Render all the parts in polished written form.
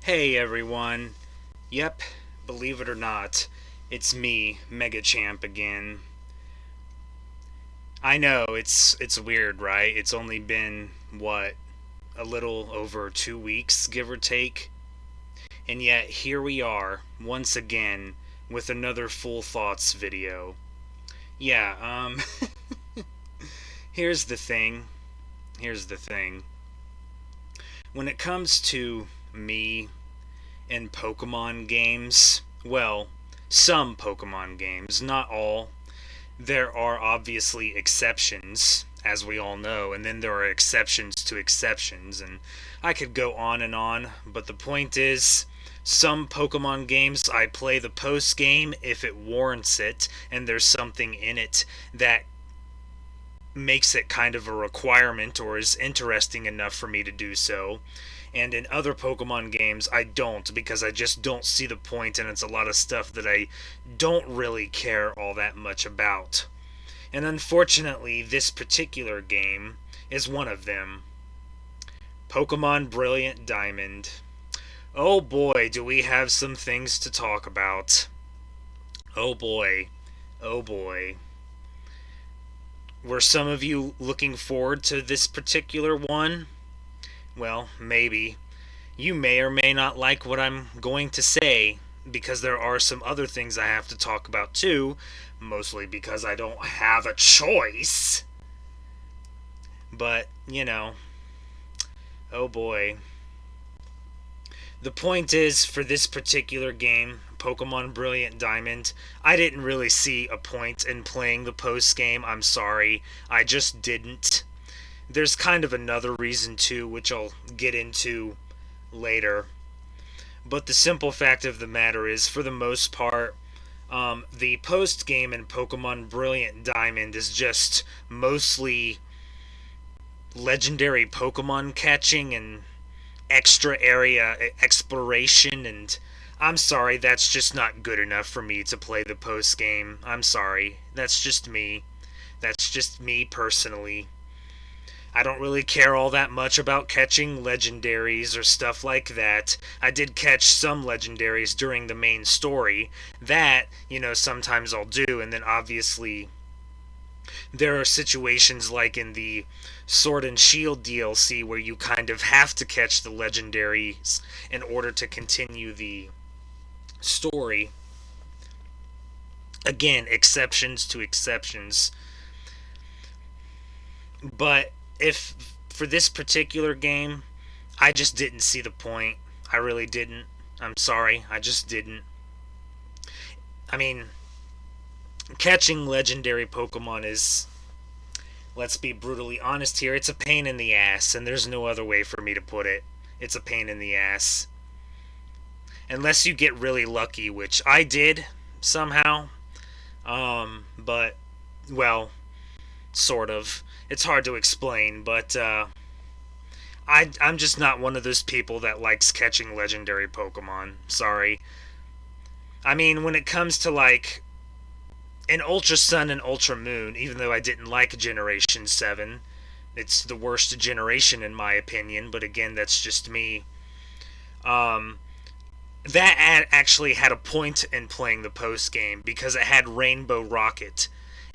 Hey everyone. Yep, believe it or not, it's me, Mega Champ again. I know it's weird, right? It's only been what, a little over 2 weeks, give or take. And yet here we are once again with another Full Thoughts video. Yeah, here's the thing. Here's the thing. When it comes to me and Pokemon games, well, some Pokemon games, not all. There are obviously exceptions, as we all know, and then there are exceptions to exceptions, and I could go on, but the point is, some Pokemon games I play the post game if it warrants it, and there's something in it that makes it kind of a requirement or is interesting enough for me to do so. And in other Pokemon games, I don't because I just don't see the point, and it's a lot of stuff that I don't really care all that much about. And unfortunately, this particular game is one of them. Pokemon Brilliant Diamond. Oh boy, do we have some things to talk about. Oh boy. Oh boy. Were some of you looking forward to this particular one? Well, maybe. You may or may not like what I'm going to say, because there are some other things I have to talk about too, mostly because I don't have a choice. But, oh boy. The point is, for this particular game, Pokemon Brilliant Diamond, I didn't really see a point in playing the post game. I'm sorry. I just didn't. There's kind of another reason too, which I'll get into later. But the simple fact of the matter is, for the most part, the post game in Pokemon Brilliant Diamond is just mostly legendary Pokemon catching and extra area exploration, and I'm sorry, that's just not good enough for me to play the post game. I'm sorry. That's just me. That's just me personally. I don't really care all that much about catching legendaries or stuff like that. I did catch some legendaries during the main story. That, sometimes I'll do, and then obviously there are situations like in the Sword and Shield DLC where you kind of have to catch the legendaries in order to continue the story. Again, exceptions to exceptions. But if for this particular game, I just didn't see the point. I really didn't. I'm sorry, I just didn't. I mean, catching legendary Pokemon is, let's be brutally honest here, it's a pain in the ass, and there's no other way for me to put it. It's a pain in the ass. Unless you get really lucky, which I did somehow. But, well, sort of. It's hard to explain, but I'm just not one of those people that likes catching legendary Pokemon. Sorry. I mean, when it comes to, like, in Ultra Sun and Ultra Moon, even though I didn't like Generation 7, it's the worst generation in my opinion, but again, that's just me. Um, that actually had a point in playing the post game because it had Rainbow Rocket.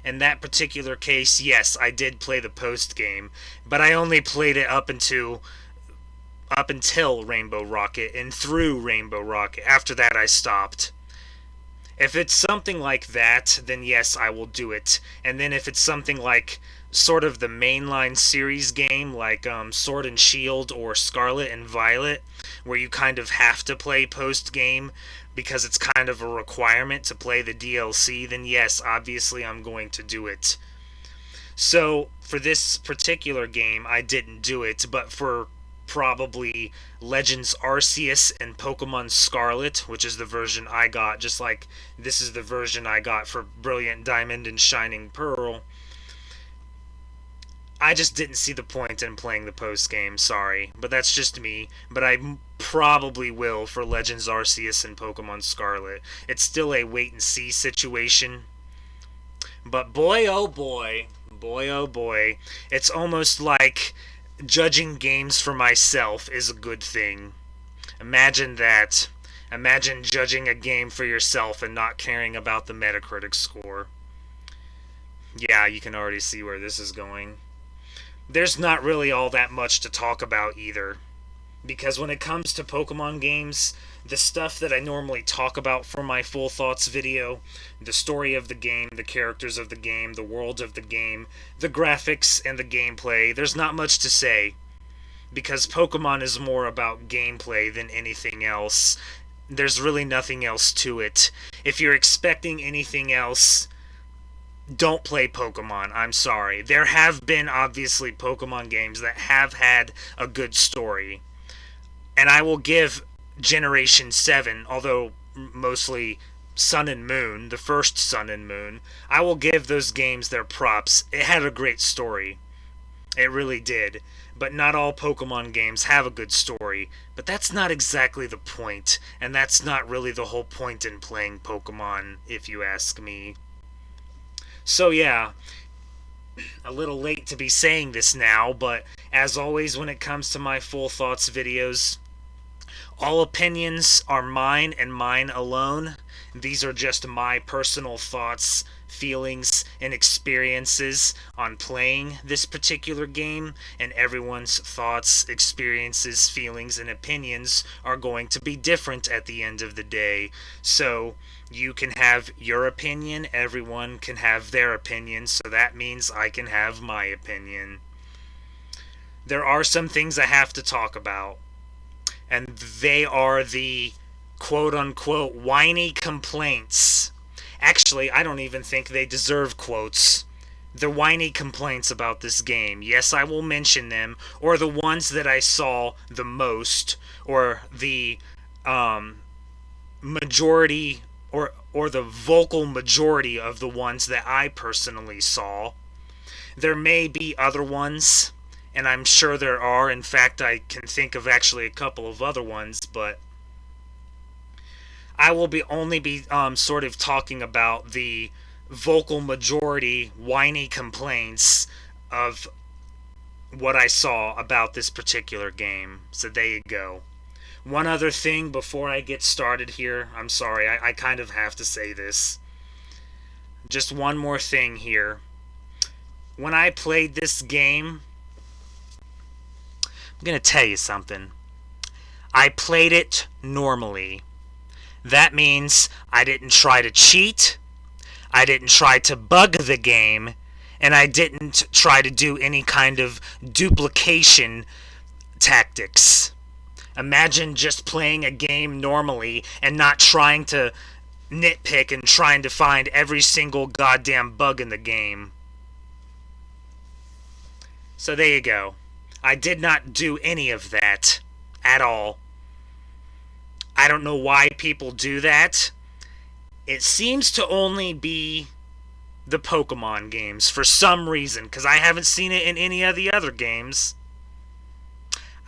In that particular case, yes, I did play the post game, but I only played it up until Rainbow Rocket and through Rainbow Rocket. After that, I stopped. If it's something like that, then yes, I will do it. And then if it's something like sort of the mainline series game, like Sword and Shield or Scarlet and Violet, where you kind of have to play post game because it's kind of a requirement to play the DLC, then yes, obviously I'm going to do it. So, for this particular game, I didn't do it, but for probably Legends Arceus and Pokemon Scarlet, which is the version I got, just like this is the version I got for Brilliant Diamond and Shining Pearl, I just didn't see the point in playing the post game, sorry. But that's just me. But I probably will for Legends Arceus and Pokemon Scarlet. It's still a wait and see situation. But boy oh boy, boy oh boy, it's almost like judging games for myself is a good thing. Imagine that. Imagine judging a game for yourself and not caring about the Metacritic score. Yeah, you can already see where this is going. There's not really all that much to talk about either. Because when it comes to Pokemon games, the stuff that I normally talk about for my full thoughts video, the story of the game, the characters of the game, the world of the game, the graphics and the gameplay, there's not much to say. Because Pokemon is more about gameplay than anything else. There's really nothing else to it. If you're expecting anything else, don't play Pokemon. I'm sorry. There have been, obviously, Pokemon games that have had a good story. And I will give Generation 7, although mostly Sun and Moon, the first Sun and Moon, I will give those games their props. It had a great story. It really did. But not all Pokemon games have a good story. But that's not exactly the point. And that's not really the whole point in playing Pokemon, if you ask me. So yeah, a little late to be saying this now, but as always when it comes to my full thoughts videos, all opinions are mine and mine alone. These are just my personal thoughts, feelings, and experiences on playing this particular game, and everyone's thoughts, experiences, feelings, and opinions are going to be different at the end of the day. So you can have your opinion, everyone can have their opinion, so that means I can have my opinion. There are some things I have to talk about, and they are the quote-unquote whiny complaints. Actually, I don't even think they deserve quotes. The whiny complaints about this game. Yes, I will mention them, or the ones that I saw the most, or the majority, or the vocal majority of the ones that I personally saw. There may be other ones, and I'm sure there are. In fact, I can think of actually a couple of other ones, but I will only be sort of talking about the vocal majority whiny complaints of what I saw about this particular game. So there you go. One other thing before I get started here. I'm sorry, I kind of have to say this. Just one more thing here. When I played this game, I'm going to tell you something. I played it normally. That means I didn't try to cheat, I didn't try to bug the game, and I didn't try to do any kind of duplication tactics. Imagine just playing a game normally and not trying to nitpick and trying to find every single goddamn bug in the game. So there you go. I did not do any of that at all. I don't know why people do that. It seems to only be the Pokemon games for some reason, because I haven't seen it in any of the other games.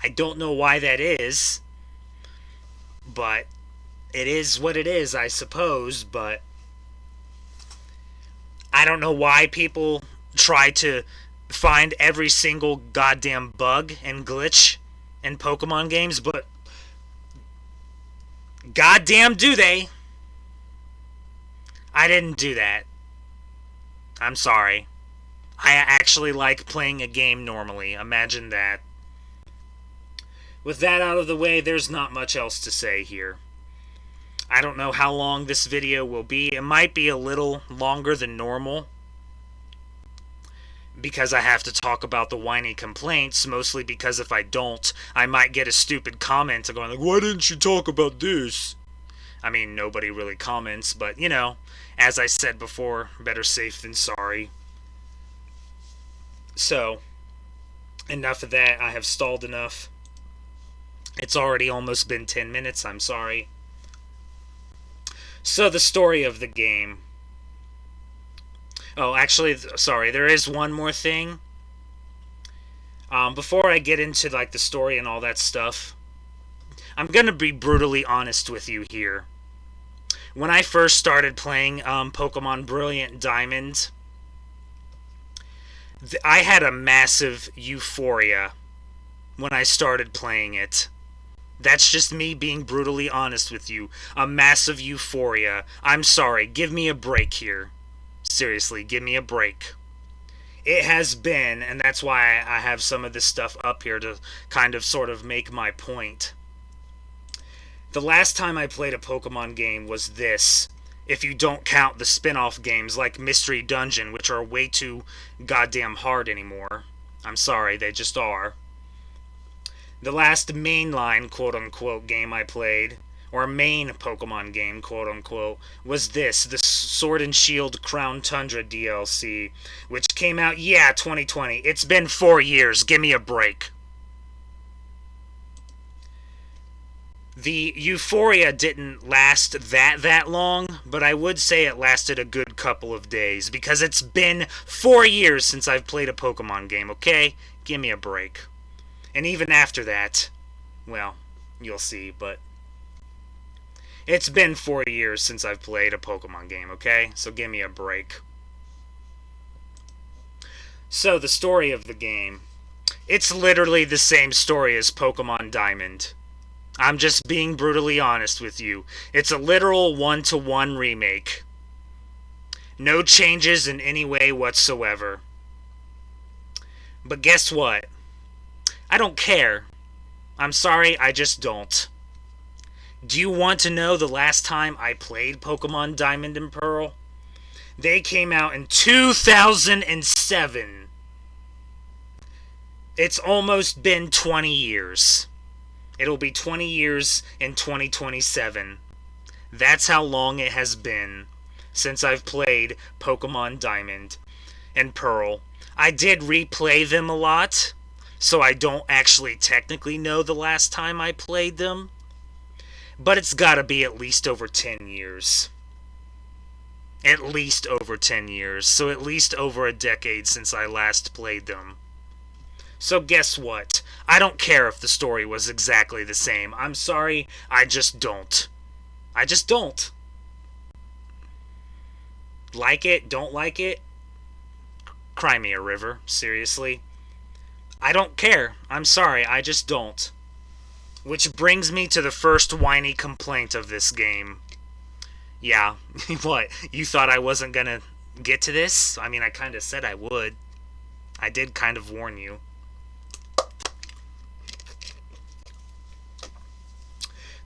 I don't know why that is, but it is what it is, I suppose. But I don't know why people try to find every single goddamn bug and glitch in Pokemon games, but goddamn do they. I didn't do that. I'm sorry. I actually like playing a game normally. Imagine that. With that out of the way, there's not much else to say here. I don't know how long this video will be. It might be a little longer than normal, because I have to talk about the whiny complaints, mostly because if I don't, I might get a stupid comment going like, why didn't you talk about this? I mean, nobody really comments, but, you know, as I said before, better safe than sorry. So, enough of that. I have stalled enough. It's already almost been 10 minutes, I'm sorry. So, the story of the game. Oh, actually, sorry, there is one more thing. Before I get into, like, the story and all that stuff, I'm gonna be brutally honest with you here. When I first started playing Pokemon Brilliant Diamond, I had a massive euphoria when I started playing it. That's just me being brutally honest with you. A massive euphoria. I'm sorry. Give me a break here. Seriously, give me a break. It has been, and that's why I have some of this stuff up here to kind of sort of make my point. The last time I played a Pokemon game was this, if you don't count the spin-off games like Mystery Dungeon, which are way too goddamn hard anymore. I'm sorry, they just are. The last mainline quote-unquote game I played, or main Pokemon game quote-unquote, was this, the Sword and Shield Crown Tundra DLC, which came out, 2020. It's been 4 years, give me a break. The euphoria didn't last that long, but I would say it lasted a good couple of days, because it's been 4 years since I've played a Pokemon game, okay? Give me a break. And even after that, well, you'll see, but it's been 4 years since I've played a Pokemon game, okay? So give me a break. So, the story of the game. It's literally the same story as Pokemon Diamond. I'm just being brutally honest with you. It's a literal one-to-one remake. No changes in any way whatsoever. But guess what? I don't care. I'm sorry, I just don't. Do you want to know the last time I played Pokemon Diamond and Pearl? They came out in 2007. It's almost been 20 years. It'll be 20 years in 2027. That's how long it has been since I've played Pokemon Diamond and Pearl. I did replay them a lot, so I don't actually technically know the last time I played them. But it's gotta be at least over 10 years. At least over 10 years. So at least over a decade since I last played them. So guess what? I don't care if the story was exactly the same. I'm sorry, I just don't. I just don't. Like it, don't like it? Cry me a river, seriously. I don't care. I'm sorry, I just don't. Which brings me to the first whiny complaint of this game. Yeah, what? You thought I wasn't gonna get to this? I mean, I kinda said I would. I did kind of warn you.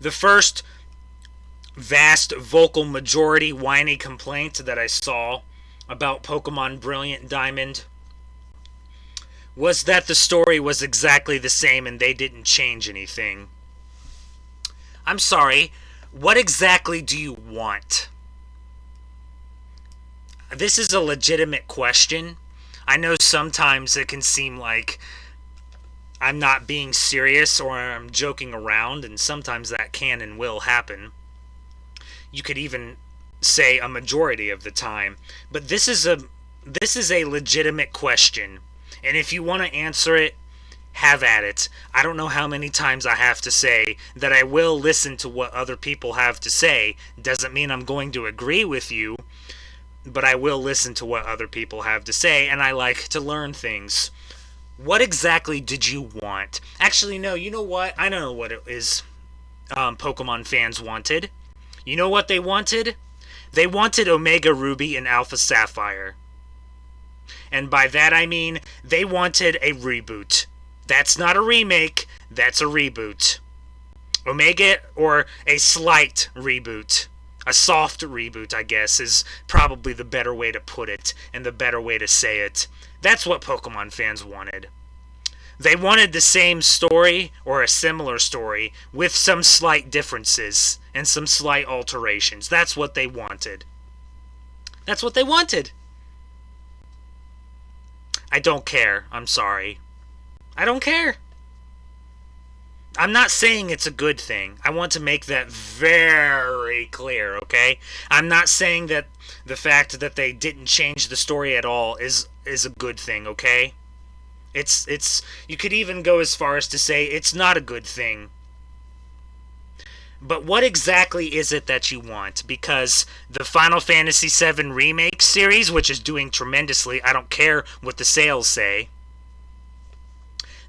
The first vast vocal majority whiny complaint that I saw about Pokemon Brilliant Diamond was that the story was exactly the same and they didn't change anything. I'm sorry, what exactly do you want? This is a legitimate question. I know sometimes it can seem like I'm not being serious or I'm joking around, and sometimes that can and will happen. You could even say a majority of the time. But this is a legitimate question. And if you want to answer it, have at it. I don't know how many times I have to say that I will listen to what other people have to say. Doesn't mean I'm going to agree with you, but I will listen to what other people have to say, and I like to learn things. What exactly did you want? Actually, no, you know what? I don't know what it is Pokemon fans wanted. You know what they wanted? They wanted Omega Ruby and Alpha Sapphire. And by that I mean, they wanted a reboot. That's not a remake, that's a reboot. Omega, or a slight reboot. A soft reboot, I guess, is probably the better way to put it, and the better way to say it. That's what Pokemon fans wanted. They wanted the same story, or a similar story, with some slight differences, and some slight alterations. That's what they wanted. That's what they wanted. I don't care. I'm sorry. I don't care. I'm not saying it's a good thing. I want to make that very clear, okay? I'm not saying that the fact that they didn't change the story at all is a good thing, okay? It's you could even go as far as to say it's not a good thing. But what exactly is it that you want? Because the Final Fantasy VII Remake series, which is doing tremendously, I don't care what the sales say,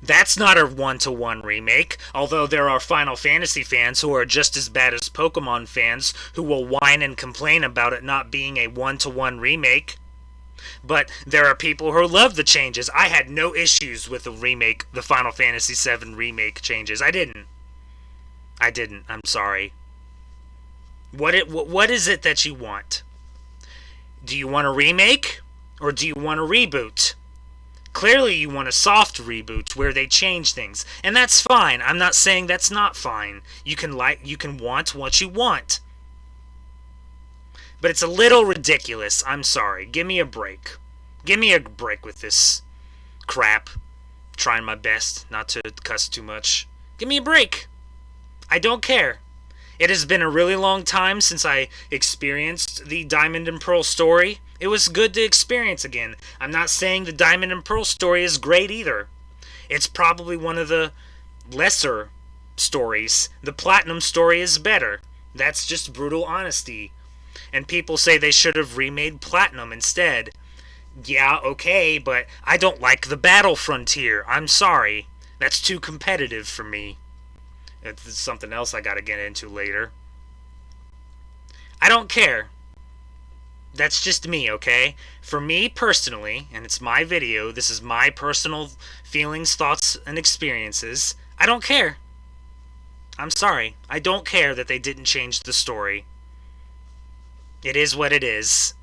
That's not a one-to-one remake, although there are Final Fantasy fans who are just as bad as Pokemon fans who will whine and complain about it not being a one-to-one remake. But there are people who love the changes. I had no issues with the Final Fantasy VII remake changes. I didn't. I'm sorry. What is it that you want? Do you want a remake? Or do you want a reboot? Clearly you want a soft reboot where they change things. And that's fine. I'm not saying that's not fine. You can want what you want. But it's a little ridiculous. I'm sorry. Give me a break. Give me a break with this crap. Trying my best not to cuss too much. Give me a break. I don't care. It has been a really long time since I experienced the Diamond and Pearl story. It was good to experience again. I'm not saying the Diamond and Pearl story is great either. It's probably one of the lesser stories. The Platinum story is better. That's just brutal honesty. And people say they should have remade Platinum instead. Yeah, okay, but I don't like the Battle Frontier. I'm sorry. That's too competitive for me. It's something else I gotta get into later. I don't care. That's just me, okay? For me personally, and it's my video, this is my personal feelings, thoughts, and experiences. I don't care. I'm sorry. I don't care that they didn't change the story. It is what it is.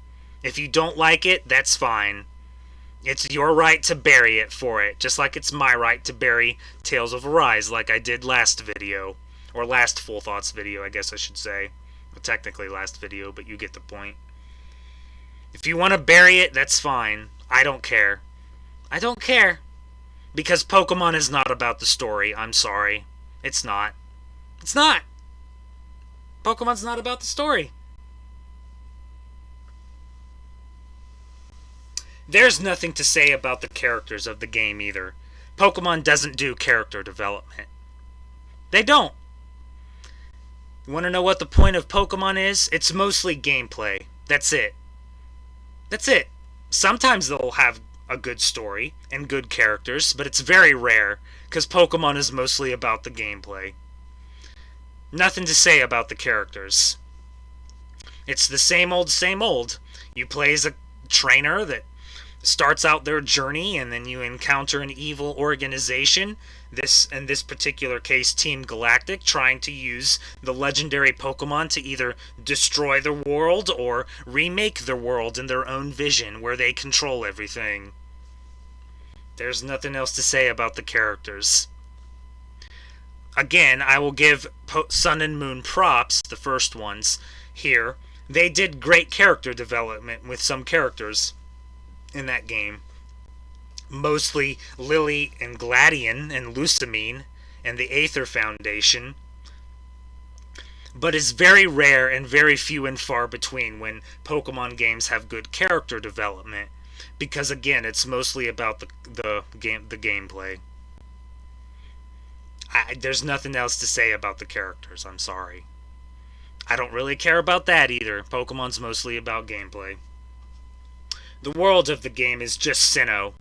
If you don't like it, that's fine. It's your right to bury it for it, just like it's my right to bury Tales of Arise like I did last video. Or last Full Thoughts video, I guess I should say. Well, technically last video, but you get the point. If you want to bury it, that's fine. I don't care. I don't care. Because Pokemon is not about the story. I'm sorry. It's not. It's not. Pokemon's not about the story. There's nothing to say about the characters of the game either. Pokemon doesn't do character development. They don't. You want to know what the point of Pokemon is? It's mostly gameplay. That's it. That's it. Sometimes they'll have a good story and good characters, but it's very rare, because Pokemon is mostly about the gameplay. Nothing to say about the characters. It's the same old, same old. You play as a trainer that starts out their journey, and then you encounter an evil organization, in this particular case Team Galactic, trying to use the legendary Pokemon to either destroy the world or remake the world in their own vision where they control everything. There's nothing else to say about the characters. Again, I will give Sun and Moon props, the first ones, here. They did great character development with some characters in that game. Mostly Lily and Gladion and Lusamine and the Aether Foundation. But it's very rare and very few and far between when Pokemon games have good character development. Because again, it's mostly about the gameplay. There's nothing else to say about the characters, I'm sorry. I don't really care about that either. Pokemon's mostly about gameplay. The world of the game is just Sinnoh.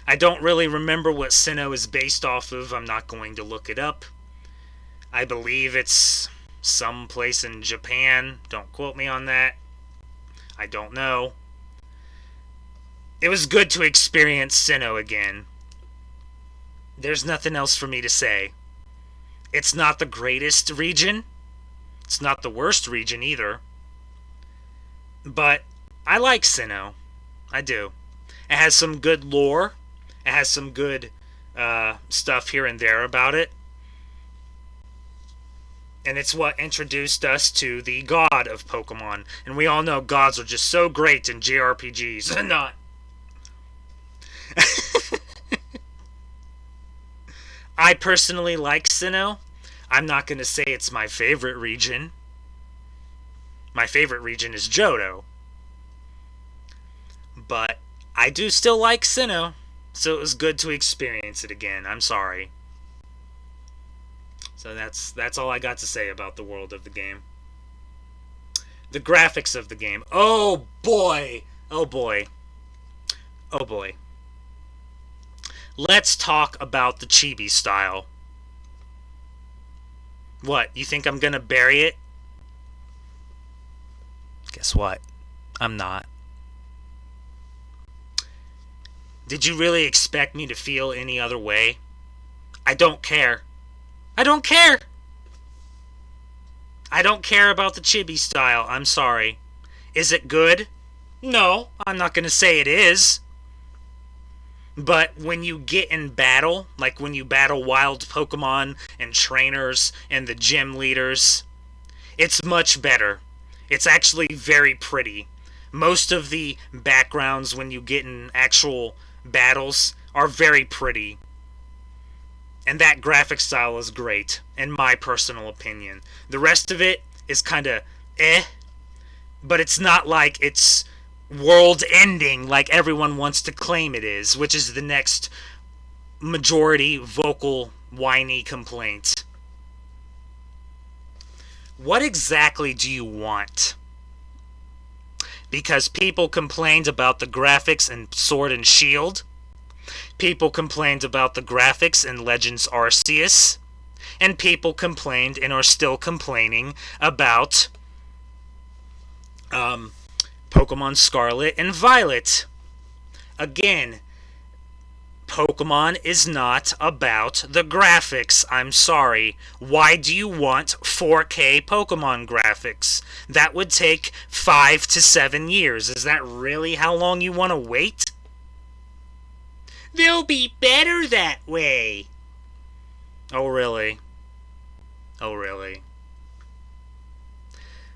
I don't really remember what Sinnoh is based off of. I'm not going to look it up. I believe it's some place in Japan. Don't quote me on that. I don't know. It was good to experience Sinnoh again. There's nothing else for me to say. It's not the greatest region. It's not the worst region either. But I like Sinnoh. I do. It has some good lore. It has some good stuff here and there about it. And it's what introduced us to the god of Pokemon. And we all know gods are just so great in JRPGs. Not. I personally like Sinnoh. I'm not going to say it's my favorite region. My favorite region is Johto. But I do still like Sinnoh, so it was good to experience it again. I'm sorry. So that's all I got to say about the world of the game. The graphics of the game. Oh boy! Oh boy. Oh boy. Let's talk about the chibi style. What, you think I'm gonna bury it? Guess what? I'm not. Did you really expect me to feel any other way? I don't care. I don't care! I don't care about the chibi style, I'm sorry. Is it good? No, I'm not gonna say it is. But when you get in battle, like when you battle wild Pokemon and trainers and the gym leaders, it's much better. It's actually very pretty. Most of the backgrounds when you get in actual battles are very pretty. And that graphic style is great, in my personal opinion. The rest of it is kind of but it's not like it's world ending like everyone wants to claim it is, which is the next majority vocal whiny complaint. What exactly do you want? Because people complained about the graphics in Sword and Shield. People complained about the graphics in Legends Arceus. And people complained and are still complaining about Pokemon Scarlet and Violet. Again, Pokemon is not about the graphics. I'm sorry. Why do you want 4K Pokemon graphics? That would take 5 to 7 years. Is that really how long you want to wait? They'll be better that way. Oh, really? Oh, really?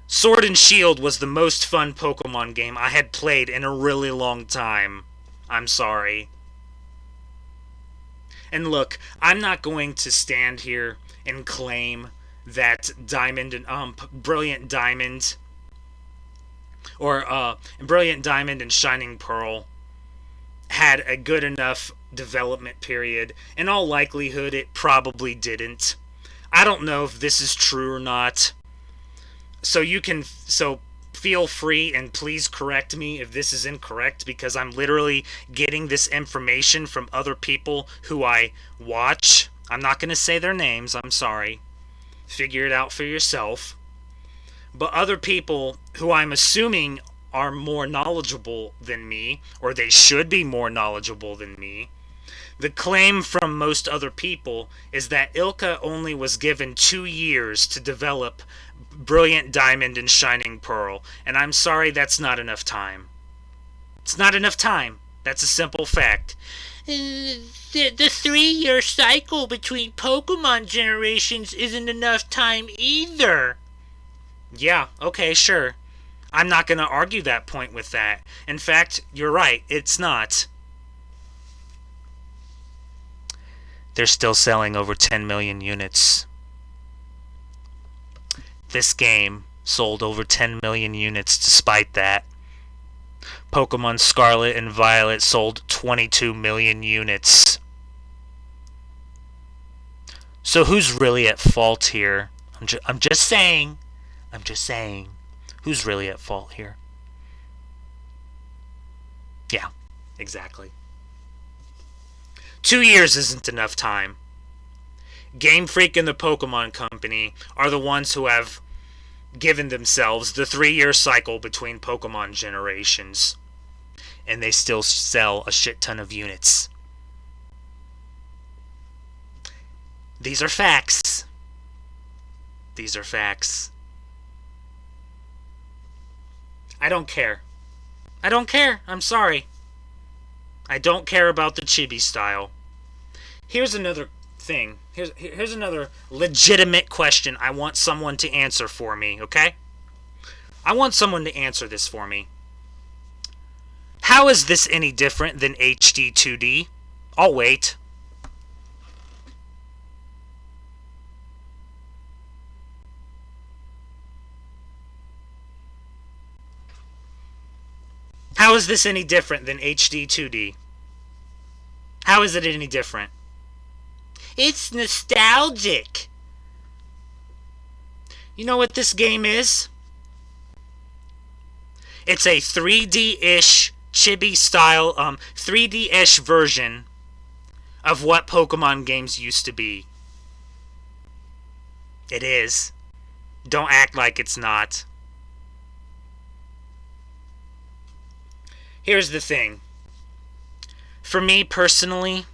Sword and Shield was the most fun Pokemon game I had played in a really long time. I'm sorry. And look, I'm not going to stand here and claim that Diamond and Brilliant Diamond or Brilliant Diamond and Shining Pearl had a good enough development period. In all likelihood, it probably didn't. I don't know if this is true or not. So feel free and please correct me if this is incorrect, because I'm literally getting this information from other people who I watch. I'm not going to say their names, I'm sorry. Figure it out for yourself. But other people who I'm assuming are more knowledgeable than me, or they should be more knowledgeable than me, the claim from most other people is that ILCA only was given 2 years to develop Brilliant Diamond and Shining Pearl, and I'm sorry, that's not enough time. It's not enough time. That's a simple fact. The 3-year cycle between Pokemon generations isn't enough time either. Yeah, okay, sure. I'm not going to argue that point with that. In fact, you're right, it's not. They're still selling over 10 million units. This game sold over 10 million units despite that. Pokemon Scarlet and Violet sold 22 million units. So who's really at fault here? I'm just saying. Who's really at fault here? Yeah, exactly. 2 years isn't enough time. Game Freak and the Pokemon Company are the ones who have given themselves the 3-year cycle between Pokemon generations. And they still sell a shit ton of units. These are facts. These are facts. I don't care. I don't care. I'm sorry. I don't care about the chibi style. Here's another thing. Here's another legitimate question I want someone to answer for me, okay? I want someone to answer this for me. How is this any different than HD 2D? I'll wait. How is this any different than HD 2D? How is it any different? It's nostalgic. You know what this game is? It's a 3D-ish chibi style, 3D-ish version of what Pokemon games used to be. It is. Don't act like it's not. Here's the thing. For me personally,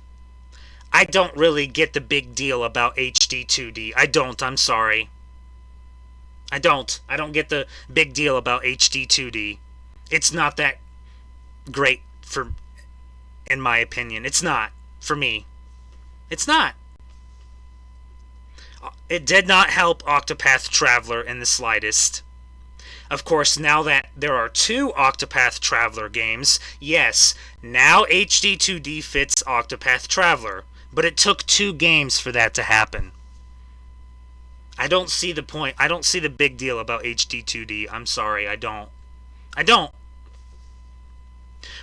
I don't really get the big deal about HD 2D. I don't, I'm sorry. I don't get the big deal about HD 2D. It's not that great in my opinion. It's not, for me. It's not. It did not help Octopath Traveler in the slightest. Of course, now that there are 2 Octopath Traveler games, yes, now HD 2D fits Octopath Traveler. But it took 2 games for that to happen. I don't see the point. I don't see the big deal about HD 2D. I'm sorry, I don't.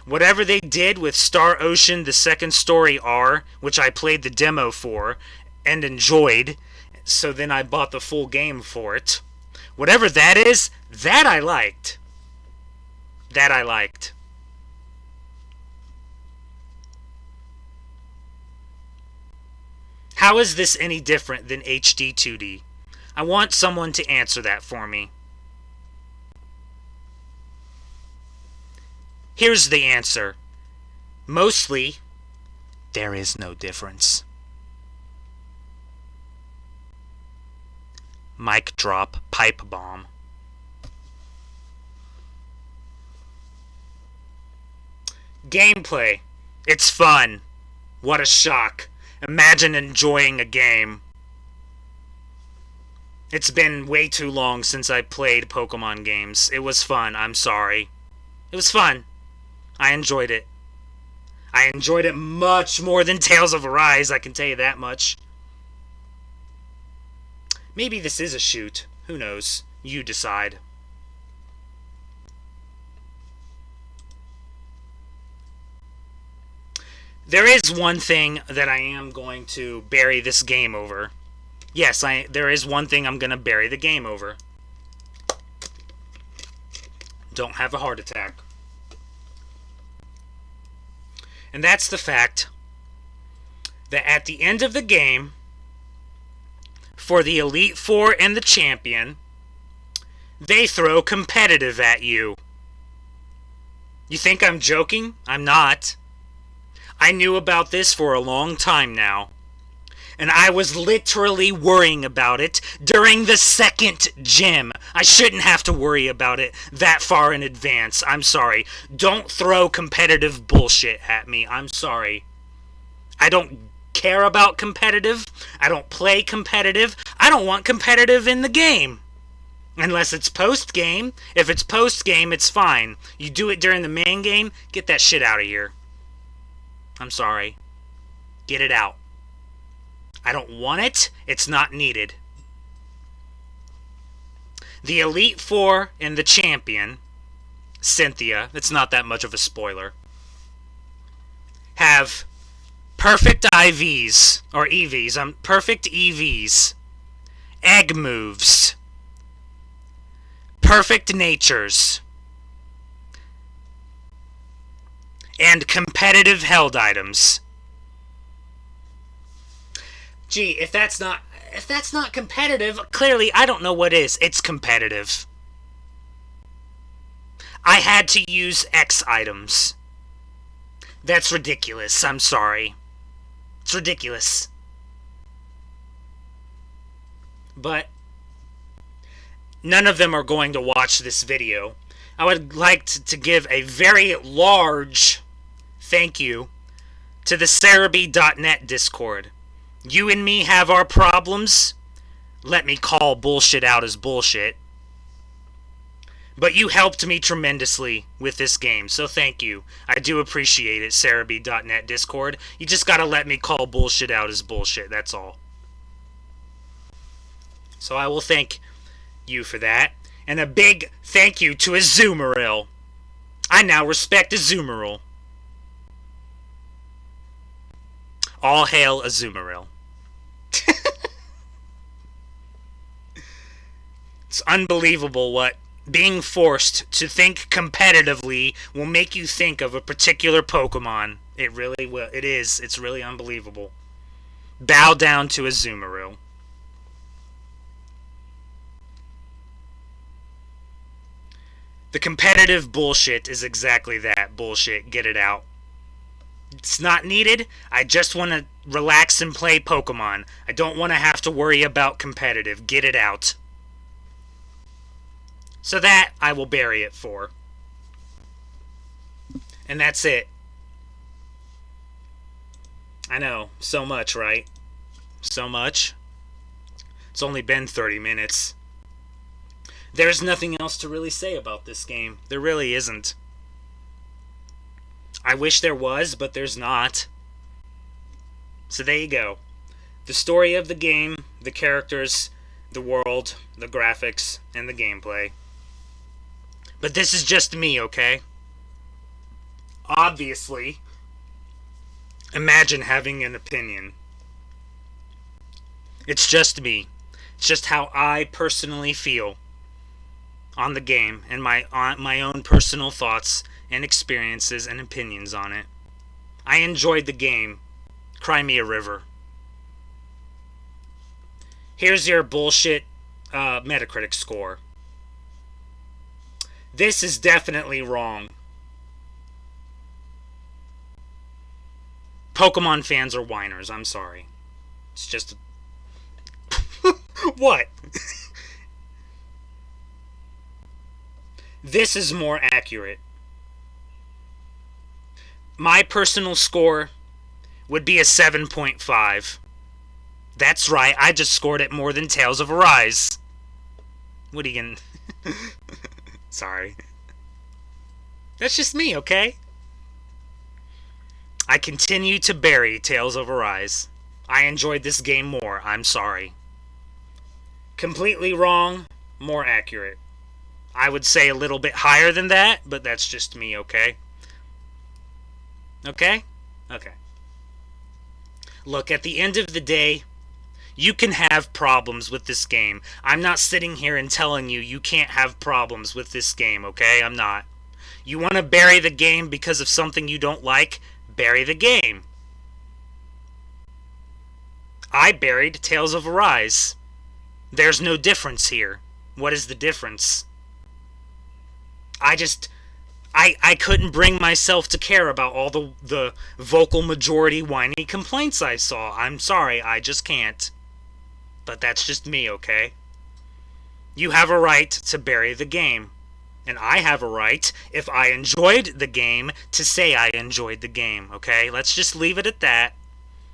Whatever they did with Star Ocean, the Second Story R, which I played the demo for and enjoyed, so then I bought the full game for it. Whatever that is, that I liked. How is this any different than HD 2D? I want someone to answer that for me. Here's the answer. Mostly, there is no difference. Mic drop, pipe bomb. Gameplay. It's fun. What a shock. Imagine enjoying a game. It's been way too long since I played Pokemon games. It was fun, I'm sorry. It was fun. I enjoyed it. I enjoyed it much more than Tales of Arise, I can tell you that much. Maybe this is a shoot. Who knows? You decide. There is one thing that I am going to bury this game over. Yes, there is one thing I'm going to bury the game over. Don't have a heart attack. And that's the fact that at the end of the game, for the Elite Four and the Champion, they throw competitive at you. You think I'm joking? I'm not. I knew about this for a long time now. And I was literally worrying about it during the second gym. I shouldn't have to worry about it that far in advance. I'm sorry. Don't throw competitive bullshit at me. I'm sorry. I don't care about competitive. I don't play competitive. I don't want competitive in the game. Unless it's post-game. If it's post-game, it's fine. You do it during the main game, get that shit out of here. I'm sorry. Get it out. I don't want it. It's not needed. The Elite Four and the Champion, Cynthia, it's not that much of a spoiler, have perfect IVs, or EVs, perfect EVs, egg moves, perfect natures, and competitive held items. Gee, if that's not competitive, clearly I don't know what is. It's competitive. I had to use X items. That's ridiculous. I'm sorry. It's ridiculous. But none of them are going to watch this video. I would like to give a very large thank you to the Cerebi.net Discord. You and me have our problems. Let me call bullshit out as bullshit. But you helped me tremendously with this game, so thank you. I do appreciate it, Cerebi.net Discord. You just gotta let me call bullshit out as bullshit, that's all. So I will thank you for that. And a big thank you to Azumarill. I now respect Azumarill. All hail Azumarill. It's unbelievable what being forced to think competitively will make you think of a particular Pokemon. It really will. It is. It's really unbelievable. Bow down to Azumarill. The competitive bullshit is exactly that. Bullshit. Get it out. It's not needed. I just want to relax and play Pokemon. I don't want to have to worry about competitive. Get it out. So that I will bury it for. And that's it. I know. So much, right? So much. It's only been 30 minutes. There's nothing else to really say about this game. There really isn't. I wish there was, but there's not. So there you go. The story of the game, the characters, the world, the graphics, and the gameplay. But this is just me, okay? Obviously, imagine having an opinion. It's just me. It's just how I personally feel on the game and my own personal thoughts and experiences and opinions on it. I enjoyed the game. Cry me a river. Here's your bullshit Metacritic score. This is definitely wrong. Pokemon fans are whiners. I'm sorry. It's just... What? This is more accurate. My personal score would be a 7.5. That's right, I just scored it more than Tales of Arise. What are you gonna... Sorry. That's just me, okay? I continue to bury Tales of Arise. I enjoyed this game more, I'm sorry. Completely wrong, more accurate. I would say a little bit higher than that, but that's just me, okay? Okay? Okay. Look, at the end of the day, you can have problems with this game. I'm not sitting here and telling you you can't have problems with this game, okay? I'm not. You want to bury the game because of something you don't like? Bury the game. I buried Tales of Arise. There's no difference here. What is the difference? I couldn't bring myself to care about all the vocal majority whiny complaints I saw. I'm sorry, I just can't. But that's just me, okay? You have a right to bury the game. And I have a right, if I enjoyed the game, to say I enjoyed the game, okay? Let's just leave it at that.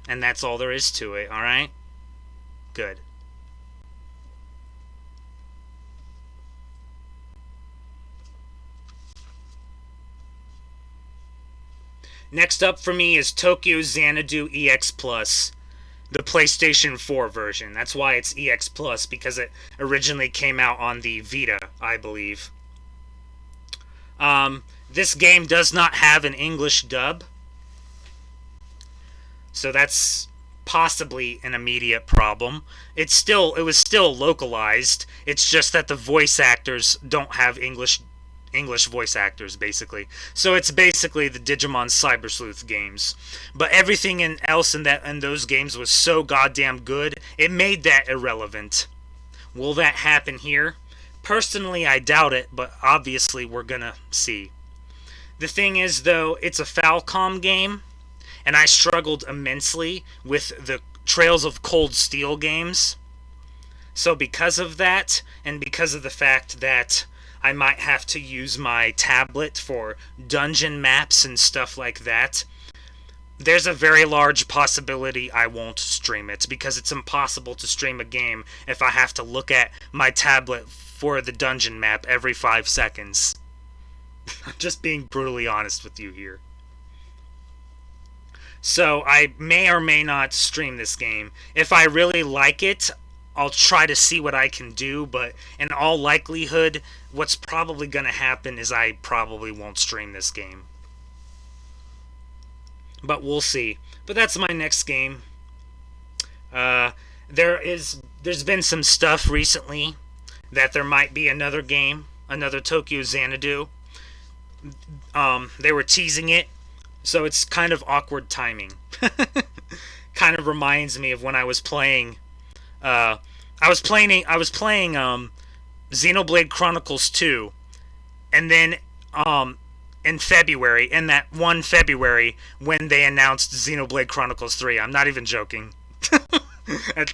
And that's all there is to it, alright? Good. Next up for me is Tokyo Xanadu EX Plus, the PlayStation 4 version. That's why it's EX Plus, because it originally came out on the Vita, I believe. This game does not have an English dub, so that's possibly an immediate problem. It was still localized. It's just that the voice actors don't have English voice actors, basically. So it's basically the Digimon Cyber Sleuth games. But everything else in those games was so goddamn good, it made that irrelevant. Will that happen here? Personally, I doubt it, but obviously we're gonna see. The thing is, though, it's a Falcom game, and I struggled immensely with the Trails of Cold Steel games. So because of that, and because of the fact that I might have to use my tablet for dungeon maps and stuff like that, there's a very large possibility I won't stream it, because it's impossible to stream a game if I have to look at my tablet for the dungeon map every 5 seconds. I'm just being brutally honest with you here. So I may or may not stream this game. If I really like it, I'll try to see what I can do, but in all likelihood, what's probably going to happen is I probably won't stream this game. But we'll see. But that's my next game. There's been some stuff recently that there might be another game, another Tokyo Xanadu. They were teasing it, So it's kind of awkward timing. Kind of reminds me of when I was playing. I was playing Xenoblade Chronicles 2, and then in February, in that one February when they announced Xenoblade Chronicles 3. I'm not even joking.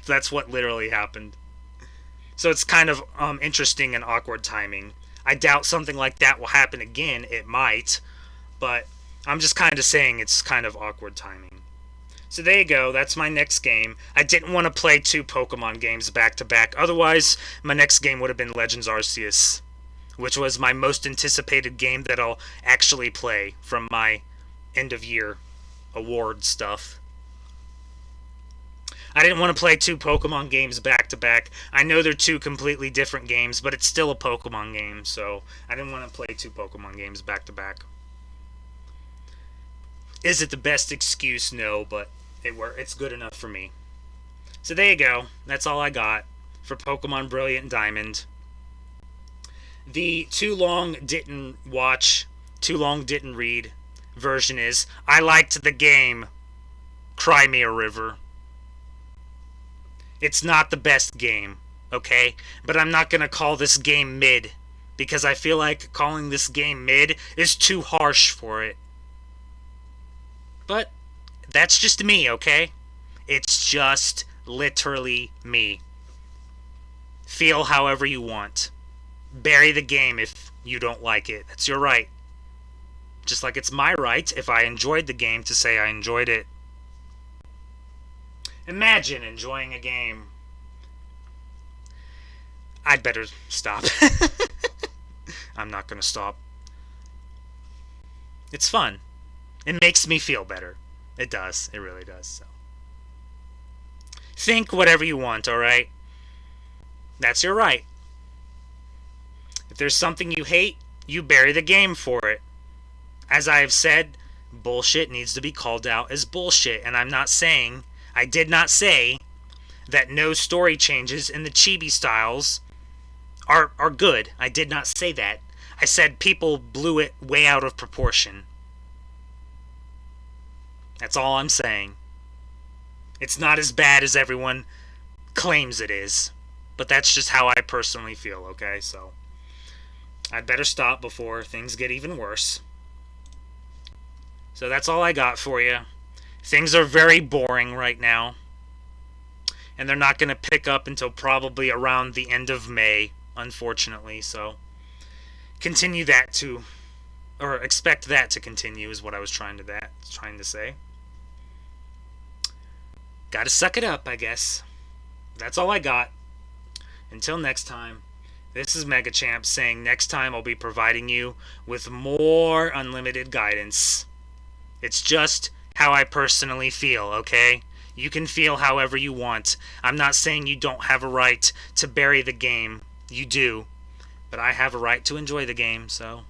That's what literally happened. So it's kind of interesting and awkward timing. I doubt something like that will happen again. It might, but I'm just kind of saying it's kind of awkward timing. So there you go. That's my next game. I didn't want to play 2 Pokemon games back to back. Otherwise, my next game would have been Legends Arceus, which was my most anticipated game that I'll actually play from my end of year award stuff. I didn't want to play 2 Pokemon games back to back. I know they're 2 completely different games, but it's still a Pokemon game, so I didn't want to play 2 Pokemon games back to back. Is it the best excuse? No, but it's good enough for me. So there you go. That's all I got for Pokemon Brilliant Diamond. The too long didn't watch, too long didn't read version is, I liked the game. Cry me a river. It's not the best game, okay? But I'm not going to call this game mid, because I feel like calling this game mid is too harsh for it. But that's just me, okay? It's just literally me. Feel however you want. Bury the game if you don't like it. That's your right. Just like it's my right, if I enjoyed the game, to say I enjoyed it. Imagine enjoying a game. I'd better stop. I'm not going to stop. It's fun. It makes me feel better. It does. It really does. So. Think whatever you want, alright? That's your right. If there's something you hate, you bury the game for it. As I have said, bullshit needs to be called out as bullshit. And I did not say that no story changes in the chibi styles are good. I did not say that. I said people blew it way out of proportion. That's all I'm saying. It's not as bad as everyone claims it is. But that's just how I personally feel, okay? So, I'd better stop before things get even worse. So that's all I got for you. Things are very boring right now. And they're not going to pick up until probably around the end of May, unfortunately. So, expect that to continue is what I was trying to say. Gotta suck it up, I guess. That's all I got. Until next time, this is Mega Champ saying next time I'll be providing you with more unlimited guidance. It's just how I personally feel, okay? You can feel however you want. I'm not saying you don't have a right to bury the game. You do. But I have a right to enjoy the game, so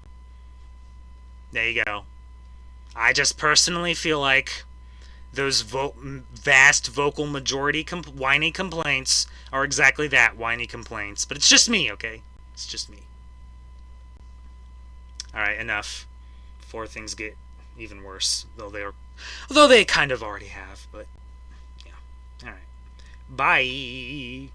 there you go. I just personally feel like those vast vocal majority whiny complaints are exactly that, whiny complaints. But it's just me, okay? It's just me. Alright, enough. Before things get even worse. Although they kind of already have, but yeah. Alright. Bye.